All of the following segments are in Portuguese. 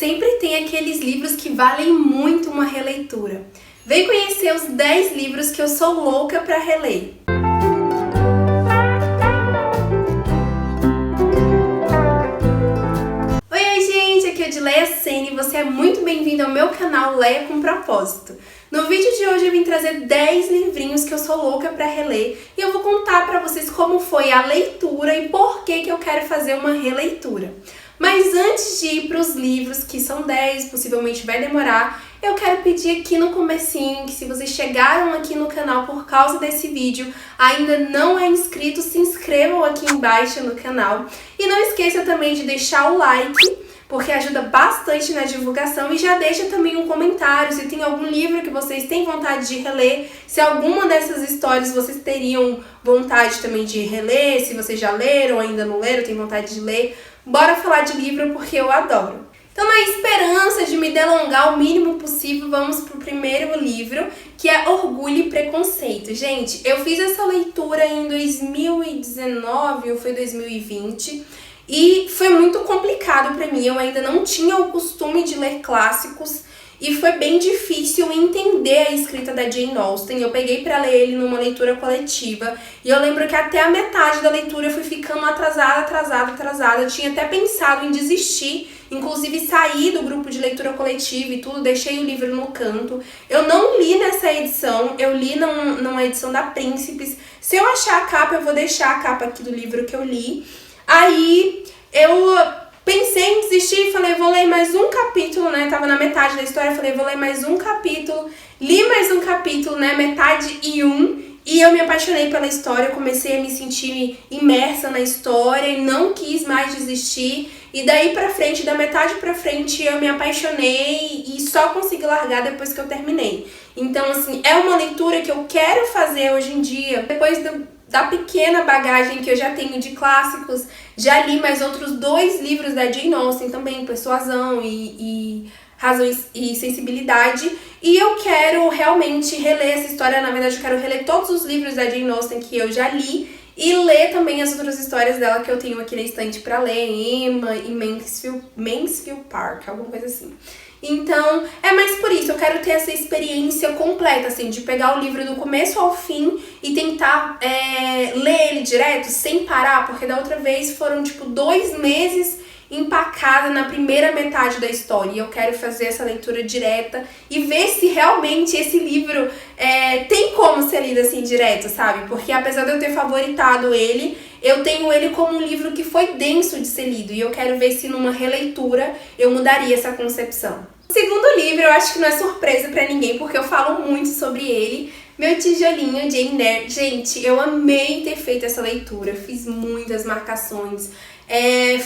Sempre tem aqueles livros que valem muito uma releitura. Vem conhecer os 10 livros que eu sou louca pra reler. Oi, gente, aqui é a Leia Sene e você é muito bem-vindo ao meu canal Leia com Propósito. No vídeo de hoje eu vim trazer 10 livrinhos que eu sou louca pra reler e eu vou contar pra vocês como foi a leitura e por que eu quero fazer uma releitura. Mas antes de ir para os livros, que são 10, possivelmente vai demorar, eu quero pedir aqui no comecinho que se vocês chegaram aqui no canal por causa desse vídeo, ainda não é inscrito, se inscrevam aqui embaixo no canal. E não esqueça também de deixar o like, porque ajuda bastante na divulgação, e já deixa também um comentário se tem algum livro que vocês têm vontade de reler, se alguma dessas histórias vocês teriam vontade também de reler, se vocês já leram, ainda não leram, têm vontade de ler. Bora falar de livro porque eu adoro. Então, na esperança de me delongar o mínimo possível, vamos pro primeiro livro, que é Orgulho e Preconceito. Gente, eu fiz essa leitura em 2019 ou foi 2020 e foi muito complicado pra mim. Eu ainda não tinha o costume de ler clássicos e foi bem difícil entender a escrita da Jane Austen. Eu peguei pra ler ele numa leitura coletiva e eu lembro que até a metade da leitura eu fui ficando atrasada. Eu tinha até pensado em desistir, inclusive sair do grupo de leitura coletiva e tudo, deixei o livro no canto. Eu não li nessa edição, eu li numa edição da Príncipes. Se eu achar a capa, eu vou deixar a capa aqui do livro que eu li. Aí eu pensei em desistir e falei, vou ler mais um capítulo, né? Tava na metade da história, falei, vou ler mais um capítulo. Li mais um capítulo, né? Metade e um. E eu me apaixonei pela história, eu comecei a me sentir imersa na história e não quis mais desistir. E daí pra frente, da metade pra frente, eu me apaixonei e só consegui largar depois que eu terminei. Então, assim, é uma leitura que eu quero fazer hoje em dia, depois da pequena bagagem que eu já tenho de clássicos. Já li mais outros 2 livros da Jane Austen também, Persuasão e Razão e Sensibilidade. E eu quero realmente reler essa história. Na verdade, eu quero reler todos os livros da Jane Austen que eu já li e ler também as outras histórias dela que eu tenho aqui na estante pra ler, Emma e Mansfield Park, alguma coisa assim. Então, é mais por isso, eu quero ter essa experiência completa, assim, de pegar o livro do começo ao fim e tentar ler ele direto, sem parar, porque da outra vez foram, 2 meses empacada na primeira metade da história. E eu quero fazer essa leitura direta e ver se realmente esse livro tem como ser lido assim direto, sabe? Porque apesar de eu ter favoritado ele, eu tenho ele como um livro que foi denso de ser lido. E eu quero ver se numa releitura eu mudaria essa concepção. O segundo livro eu acho que não é surpresa pra ninguém, porque eu falo muito sobre ele. Meu tijolinho, Jane Eyre. Gente, eu amei ter feito essa leitura, fiz muitas marcações.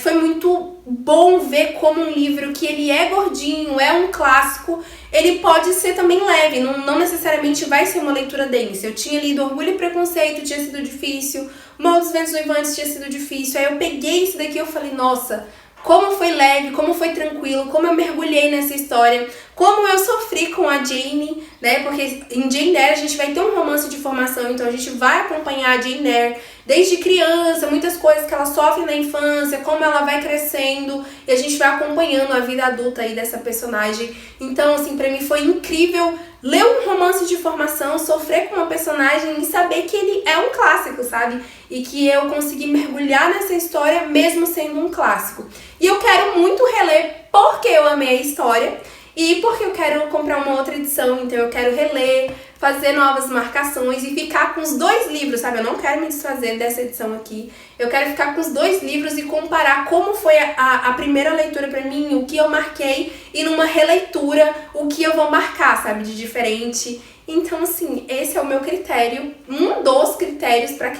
Foi muito bom ver como um livro que ele é gordinho, é um clássico, ele pode ser também leve, não necessariamente vai ser uma leitura densa. Eu tinha lido Orgulho e Preconceito, tinha sido difícil, Morro dos Ventos Uivantes tinha sido difícil, aí eu peguei esse daqui e eu falei, nossa, como foi leve, como foi tranquilo, como eu mergulhei nessa história, como eu sofri com a Jane, né? Porque em Jane Eyre a gente vai ter um romance de formação, então a gente vai acompanhar a Jane Eyre desde criança, muitas coisas que ela sofre na infância, como ela vai crescendo, e a gente vai acompanhando a vida adulta aí dessa personagem. Então, assim, pra mim foi incrível ler um romance de formação, sofrer com uma personagem e saber que ele é um clássico, sabe? E que eu consegui mergulhar nessa história mesmo sendo um clássico. E eu quero muito reler porque eu amei a história e porque eu quero comprar uma outra edição, então eu quero reler, fazer novas marcações e ficar com os 2 livros, sabe? Eu não quero me desfazer dessa edição aqui. Eu quero ficar com os 2 livros e comparar como foi a primeira leitura pra mim, o que eu marquei, e numa releitura, o que eu vou marcar, sabe? De diferente. Então, assim, esse é o meu critério, um dos critérios pra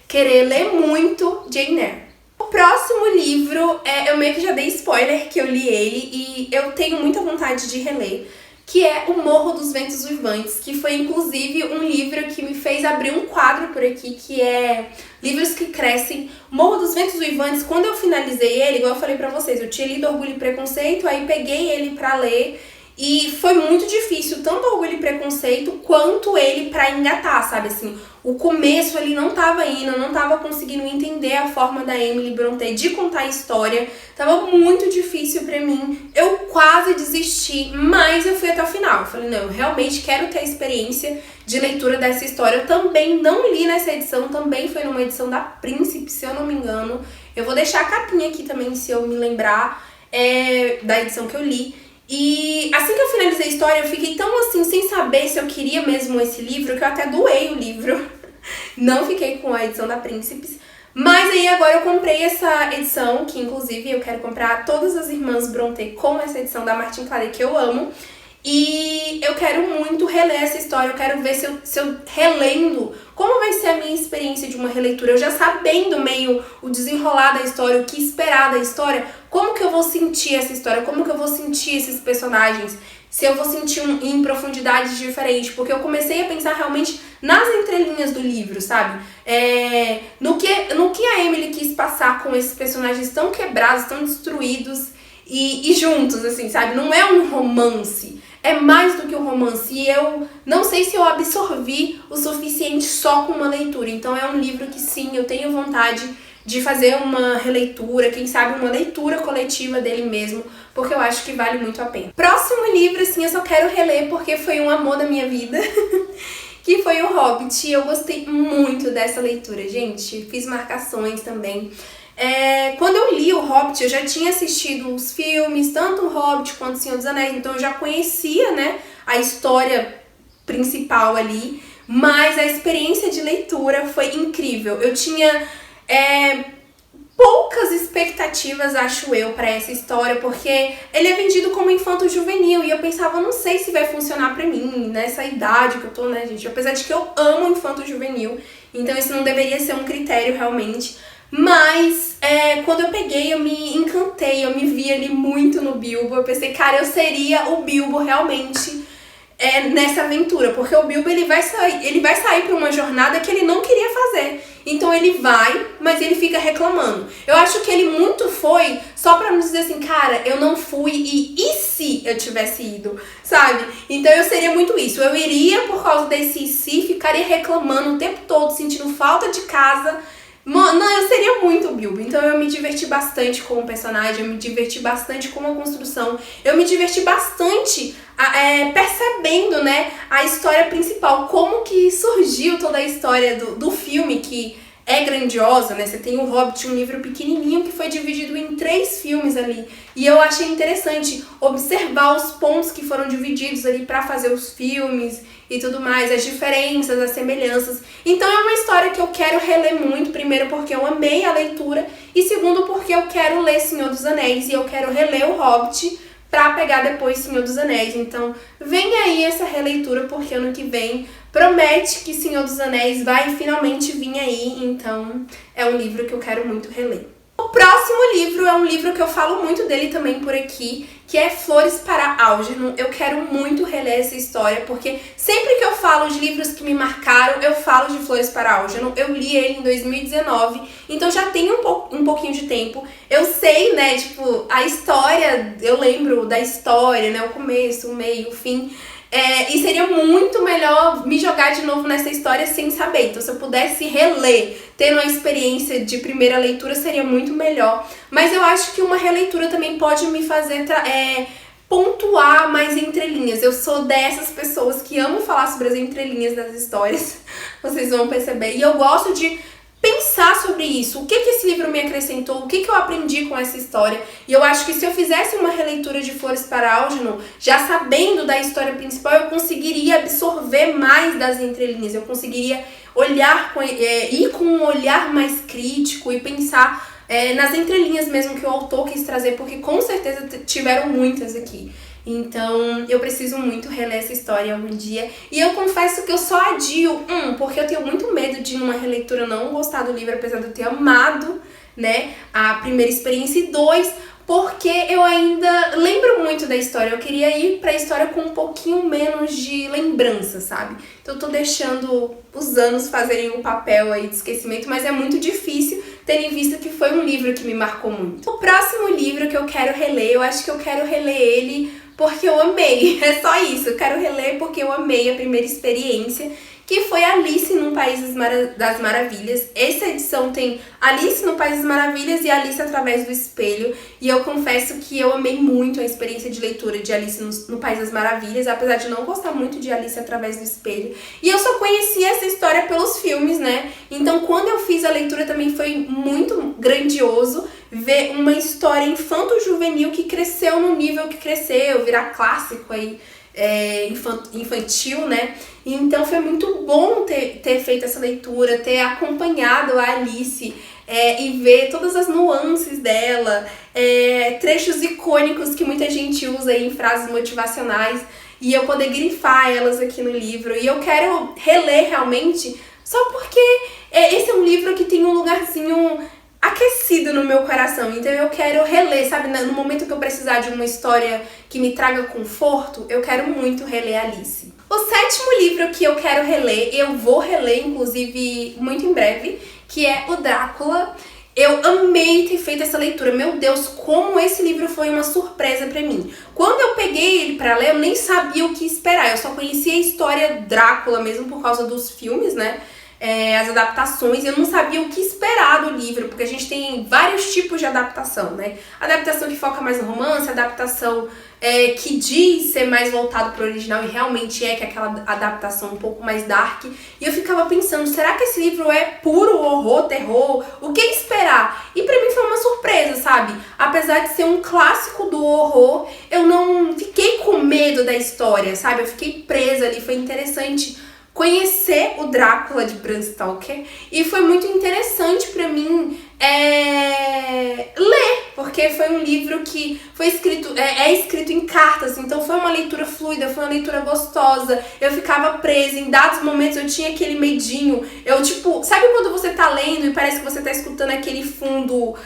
querer ler muito Jane Eyre. O próximo livro, eu meio que já dei spoiler que eu li ele e eu tenho muita vontade de reler, que é O Morro dos Ventos Uivantes, que foi inclusive um livro que me fez abrir um quadro por aqui, que é Livros que Crescem. Morro dos Ventos Uivantes, quando eu finalizei ele, igual eu falei pra vocês, eu tinha lido Orgulho e Preconceito, aí peguei ele pra ler e foi muito difícil, tanto Orgulho e Preconceito, quanto ele pra engatar, sabe, assim, o começo ele não tava indo, eu não tava conseguindo entender a forma da Emily Brontë de contar a história, tava muito difícil pra mim, eu quase quase desisti, mas eu fui até o final. Eu falei, não, eu realmente quero ter a experiência de leitura dessa história. Eu também não li nessa edição, também foi numa edição da Príncipe, se eu não me engano. Eu vou deixar a capinha aqui também, se eu me lembrar, da edição que eu li. E assim que eu finalizei a história, eu fiquei tão assim, sem saber se eu queria mesmo esse livro, que eu até doei o livro. Não fiquei com a edição da Príncipes. Mas aí agora eu comprei essa edição, que inclusive eu quero comprar todas as Irmãs Brontë com essa edição da Martine Claret, que eu amo. E eu quero muito reler essa história, eu quero ver se eu relendo, como vai ser a minha experiência de uma releitura. Eu já sabendo meio o desenrolar da história, o que esperar da história, como que eu vou sentir essa história, como que eu vou sentir esses personagens, se eu vou sentir em profundidades diferentes, porque eu comecei a pensar realmente nas entrelinhas do livro, sabe? No que a Emily quis passar com esses personagens tão quebrados, tão destruídos e juntos, assim, sabe? Não é um romance, é mais do que um romance. E eu não sei se eu absorvi o suficiente só com uma leitura. Então é um livro que sim, eu tenho vontade de fazer uma releitura, quem sabe uma leitura coletiva dele mesmo, porque eu acho que vale muito a pena. Próximo livro, assim, eu só quero reler porque foi um amor da minha vida, que foi O Hobbit. Eu gostei muito dessa leitura, gente, fiz marcações também. Quando eu li O Hobbit, eu já tinha assistido os filmes, tanto O Hobbit quanto O Senhor dos Anéis, então eu já conhecia, né, a história principal ali, mas a experiência de leitura foi incrível. Eu tinha poucas expectativas, acho eu, pra essa história, porque ele é vendido como infanto-juvenil, e eu pensava, não sei se vai funcionar pra mim, nessa idade que eu tô, né, gente? Apesar de que eu amo infanto-juvenil, então isso não deveria ser um critério, realmente. Mas, quando eu peguei, eu me encantei, eu me vi ali muito no Bilbo, eu pensei, cara, eu seria o Bilbo realmente nessa aventura, porque o Bilbo ele vai sair pra uma jornada que ele não queria fazer. Então ele vai, mas ele fica reclamando. Eu acho que ele muito foi só pra nos dizer assim, cara, eu não fui e se eu tivesse ido, sabe? Então eu seria muito isso. Eu iria por causa desse e se, ficaria reclamando o tempo todo, sentindo falta de casa. Não, eu seria muito o Bilbo. Então eu me diverti bastante com o personagem, eu me diverti bastante com a construção, eu me diverti bastante percebendo, né, a história principal, como que surgiu toda a história do filme, que é grandiosa, né? Você tem o Hobbit, um livro pequenininho que foi dividido em 3 filmes ali. E eu achei interessante observar os pontos que foram divididos ali pra fazer os filmes e tudo mais, as diferenças, as semelhanças. Então é uma história que eu quero reler muito, primeiro porque eu amei a leitura e segundo porque eu quero ler Senhor dos Anéis e eu quero reler o Hobbit pra pegar depois Senhor dos Anéis. Então vem aí essa releitura, porque ano que vem promete que Senhor dos Anéis vai finalmente vir aí, então é um livro que eu quero muito reler. O próximo livro é um livro que eu falo muito dele também por aqui, que é Flores para Algernon. Eu quero muito reler essa história, porque sempre que eu falo de livros que me marcaram, eu falo de Flores para Algernon. Eu li ele em 2019, então já tem um pouquinho de tempo. Eu sei, né, tipo, a história, eu lembro da história, né, o começo, o meio, o fim. E seria muito melhor me jogar de novo nessa história sem saber. Então, se eu pudesse reler, tendo uma experiência de primeira leitura, seria muito melhor. Mas eu acho que uma releitura também pode me fazer pontuar mais entrelinhas. Eu sou dessas pessoas que amam falar sobre as entrelinhas das histórias, vocês vão perceber. E eu gosto de pensar sobre isso, o que esse livro me acrescentou, o que eu aprendi com essa história. E eu acho que se eu fizesse uma releitura de Flores para Algernon, já sabendo da história principal, eu conseguiria absorver mais das entrelinhas, eu conseguiria ir com um olhar mais crítico e pensar nas entrelinhas mesmo que o autor quis trazer, porque com certeza tiveram muitas aqui. Então, eu preciso muito reler essa história algum dia. E eu confesso que eu só adio, porque eu tenho muito medo de, numa releitura, não gostar do livro, apesar de eu ter amado, né, a primeira experiência. E 2, porque eu ainda lembro muito da história. Eu queria ir pra história com um pouquinho menos de lembrança, sabe? Então, eu tô deixando os anos fazerem o papel aí de esquecimento, mas é muito difícil, tendo em vista que foi um livro que me marcou muito. O próximo livro que eu quero reler, eu acho que eu quero reler ele porque eu amei, é só isso, eu quero reler porque eu amei a primeira experiência, que foi Alice no País das Maravilhas. Essa edição tem Alice no País das Maravilhas e Alice através do Espelho. E eu confesso que eu amei muito a experiência de leitura de Alice no País das Maravilhas, apesar de não gostar muito de Alice através do Espelho. E eu só conheci essa história pelos filmes, né? Então quando eu fiz a leitura também foi muito grandioso ver uma história infanto-juvenil que cresceu no nível que cresceu, virar clássico aí. Infantil, né? Então foi muito bom ter feito essa leitura, ter acompanhado a Alice e ver todas as nuances dela, trechos icônicos que muita gente usa aí em frases motivacionais e eu poder grifar elas aqui no livro. E eu quero reler realmente só porque esse é um livro que tem um lugarzinho aquecido no meu coração, então eu quero reler, sabe, no momento que eu precisar de uma história que me traga conforto, eu quero muito reler Alice. O 7º livro que eu quero reler, eu vou reler inclusive muito em breve, que é o Drácula. Eu amei ter feito essa leitura, meu Deus, como esse livro foi uma surpresa pra mim. Quando eu peguei ele pra ler, eu nem sabia o que esperar, eu só conhecia a história Drácula mesmo por causa dos filmes, né? As adaptações, eu não sabia o que esperar do livro, porque a gente tem vários tipos de adaptação, né? Adaptação que foca mais no romance, adaptação que diz ser mais voltado pro original e realmente que é aquela adaptação um pouco mais dark. E eu ficava pensando, será que esse livro é puro horror, terror? O que esperar? E pra mim foi uma surpresa, sabe? Apesar de ser um clássico do horror, eu não fiquei com medo da história, sabe? Eu fiquei presa ali, foi interessante conhecer o Drácula de Bram Stoker e foi muito interessante pra mim ler, porque foi um livro que foi escrito, escrito em cartas, então foi uma leitura fluida, foi uma leitura gostosa, eu ficava presa, em dados momentos eu tinha aquele medinho, eu tipo, sabe quando você tá lendo e parece que você tá escutando aquele fundo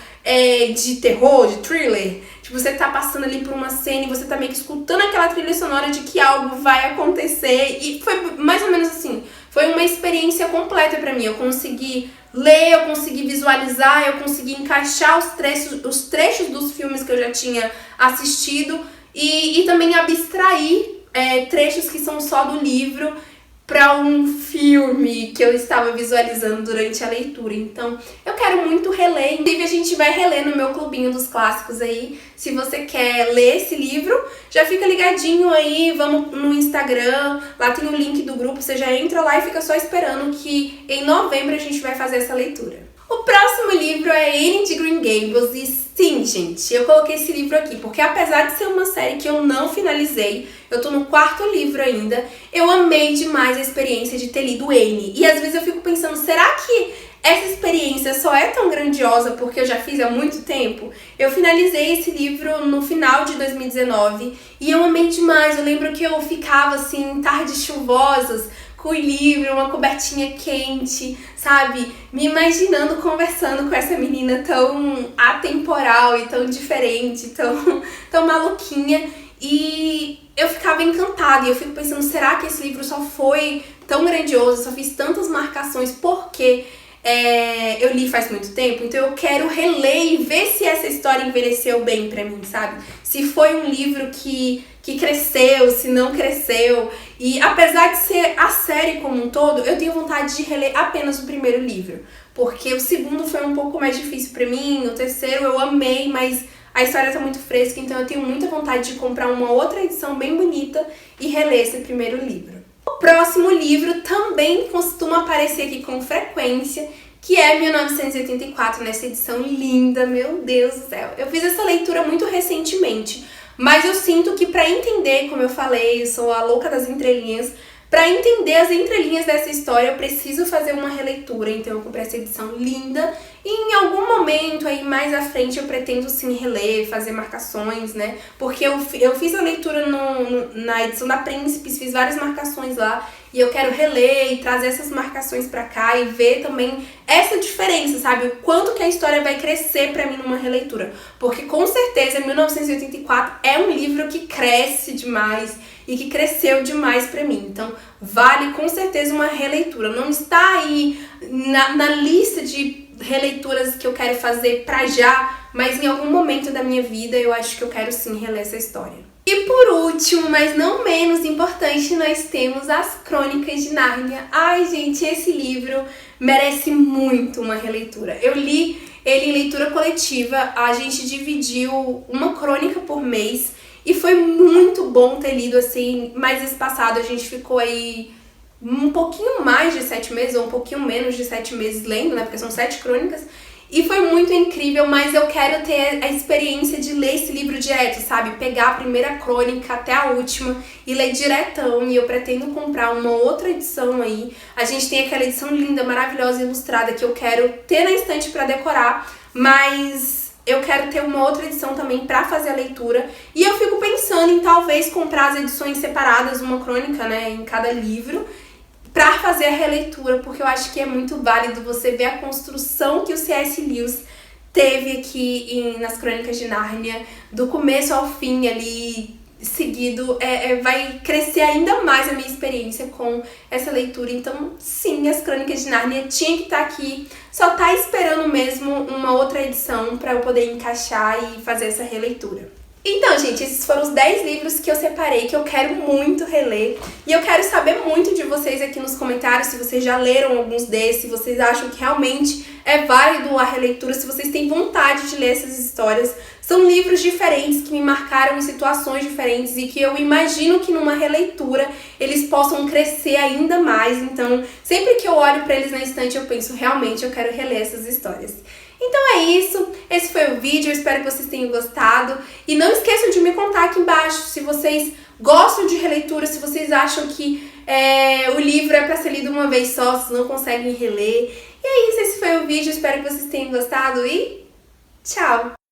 de terror, de thriller? Tipo, você tá passando ali por uma cena e você tá meio que escutando aquela trilha sonora de que algo vai acontecer. E foi mais ou menos assim. Foi uma experiência completa pra mim. Eu consegui ler, eu consegui visualizar, eu consegui encaixar os trechos dos filmes que eu já tinha assistido e também abstrair trechos que são só do livro para um filme que eu estava visualizando durante a leitura. Então, eu quero muito reler. Inclusive, a gente vai reler no meu clubinho dos clássicos aí. Se você quer ler esse livro, já fica ligadinho aí, vamos no Instagram, lá tem o link do grupo, você já entra lá e fica só esperando que em novembro a gente vai fazer essa leitura. O próximo livro é Anne de Green Gables e sim, gente, eu coloquei esse livro aqui porque apesar de ser uma série que eu não finalizei, eu tô no 4º livro ainda, eu amei demais a experiência de ter lido Anne. E às vezes eu fico pensando, será que essa experiência só é tão grandiosa porque eu já fiz há muito tempo? Eu finalizei esse livro no final de 2019 e eu amei demais. Eu lembro que eu ficava assim, em tardes chuvosas, com o livro, uma cobertinha quente, sabe? Me imaginando conversando com essa menina tão atemporal e tão diferente, tão maluquinha. E eu ficava encantada e eu fico pensando, será que esse livro só foi tão grandioso, só fiz tantas marcações porque eu li faz muito tempo? Então eu quero reler e ver se essa história envelheceu bem pra mim, sabe? Se foi um livro que cresceu, se não cresceu. E apesar de ser a série como um todo, eu tenho vontade de reler apenas o 1º livro. Porque o 2º foi um pouco mais difícil pra mim, o 3º eu amei, mas a história tá muito fresca, então eu tenho muita vontade de comprar uma outra edição bem bonita e reler esse 1º livro. O próximo livro também costuma aparecer aqui com frequência, que é 1984, nessa edição linda, meu Deus do céu. Eu fiz essa leitura muito recentemente, mas eu sinto que pra entender, como eu falei, eu sou a louca das entrelinhas, pra entender as entrelinhas dessa história eu preciso fazer uma releitura, então eu comprei essa edição linda e em algum momento aí mais à frente eu pretendo sim reler, fazer marcações, né? Porque eu fiz a leitura na edição da Príncipes, fiz várias marcações lá e eu quero reler e trazer essas marcações pra cá e ver também essa diferença, sabe? O quanto que a história vai crescer pra mim numa releitura. Porque com certeza 1984 é um livro que cresce demais e que cresceu demais pra mim. Então vale com certeza uma releitura. Não está aí na lista de releituras que eu quero fazer pra já, mas em algum momento da minha vida eu acho que eu quero sim reler essa história. E E por último, mas não menos importante, nós temos As Crônicas de Nárnia. Ai, gente, esse livro merece muito uma releitura. Eu li ele em leitura coletiva, a gente dividiu uma crônica por mês e foi muito bom ter lido assim, mais espaçado. A gente ficou aí um pouquinho mais de 7 meses, ou um pouquinho menos de 7 meses lendo, né, porque são 7 crônicas. E foi muito incrível, mas eu quero ter a experiência de ler esse livro direto, sabe? Pegar a primeira crônica até a última e ler diretão. E eu pretendo comprar uma outra edição aí. A gente tem aquela edição linda, maravilhosa, ilustrada, que eu quero ter na estante pra decorar, mas eu quero ter uma outra edição também pra fazer a leitura. E eu fico pensando em talvez comprar as edições separadas, uma crônica, né, em cada livro, pra fazer a releitura, porque eu acho que é muito válido você ver a construção que o C.S. Lewis teve aqui nas Crônicas de Nárnia, do começo ao fim ali, seguido, vai crescer ainda mais a minha experiência com essa leitura. Então, sim, as Crônicas de Nárnia tinha que estar aqui, só tá esperando mesmo uma outra edição pra eu poder encaixar e fazer essa releitura. Então, gente, esses foram os 10 livros que eu separei, que eu quero muito reler. E eu quero saber muito de vocês aqui nos comentários, se vocês já leram alguns desses, se vocês acham que realmente é válido a releitura, se vocês têm vontade de ler essas histórias. São livros diferentes que me marcaram em situações diferentes e que eu imagino que numa releitura eles possam crescer ainda mais. Então, sempre que eu olho pra eles na estante, eu penso, realmente, eu quero reler essas histórias. Então é isso, esse foi o vídeo, eu espero que vocês tenham gostado. E não esqueçam de me contar aqui embaixo se vocês gostam de releitura, se vocês acham que o livro é pra ser lido uma vez só, se não conseguem reler. E é isso, esse foi o vídeo, espero que vocês tenham gostado e tchau!